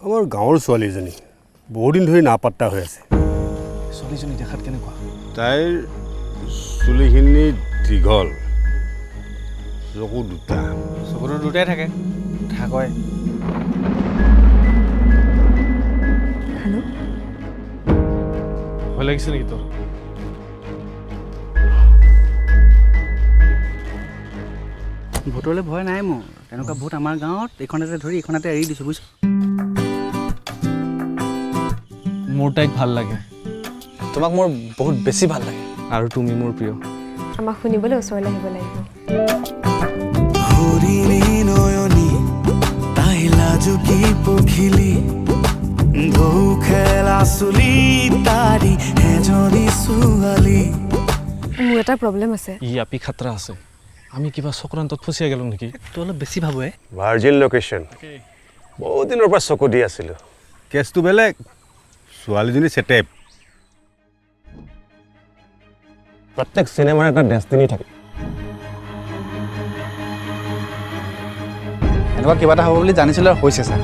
আমাৰ গাঁৱৰ ছোৱালীজনী বহুত দিন ধৰি নাপাত্তা হৈ আছে। ছোৱালীজনী দেখাত কেনেকুৱা? তাইৰ চুলিখিনি দীঘল, চকু দুটা। চকুটো দুটাই থাকে, কথা কয়। হেল্ল', ভয় লাগিছে নেকি তোৰ? ভূতলৈ ভয় নাই মোৰ। তেনেকুৱা ভূত আমাৰ গাঁৱত এইখনতে ধৰি এইখনতে এৰি দিছোঁ, বুজিছ? মোৰ তাইক ভাল লাগে, তোমাক মোৰ বহুত বেছি ভাল লাগে, আৰু তুমি মোৰ প্ৰিয়। আমাক শুনিবলৈ ওচৰলৈ আহিব লাগিব। হৰিণী নয়নী তাহিলা জুকি পখিলি ঢৌ খেলা চুলি তাৰি এজনী ছোৱালী। মোৰ এটা প্ৰব্লেম আছে। ই আপি খাতৰা আছে, আমি কিবা চক্ৰান্তত ফচিয়া গেলো নেকি? তই অলপ বেছি ভাবোৱে। ভাৰ্জিন লোকেশ্যন, বহুত দিনৰ পৰা চকু দি আছিলোঁ। কেছটো বেলেগ, ছোৱালীজনী চেটেপ। প্ৰত্যেক চিনেমাৰ এটা ডেষ্টিনি থাকে। এনেকুৱা কিবা এটা হ'ব বুলি জানিছিলোঁ আৰু হৈছে ছাৰ।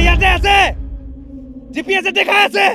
ইয়াতে আছে, জিপিএছে দেখা আছে।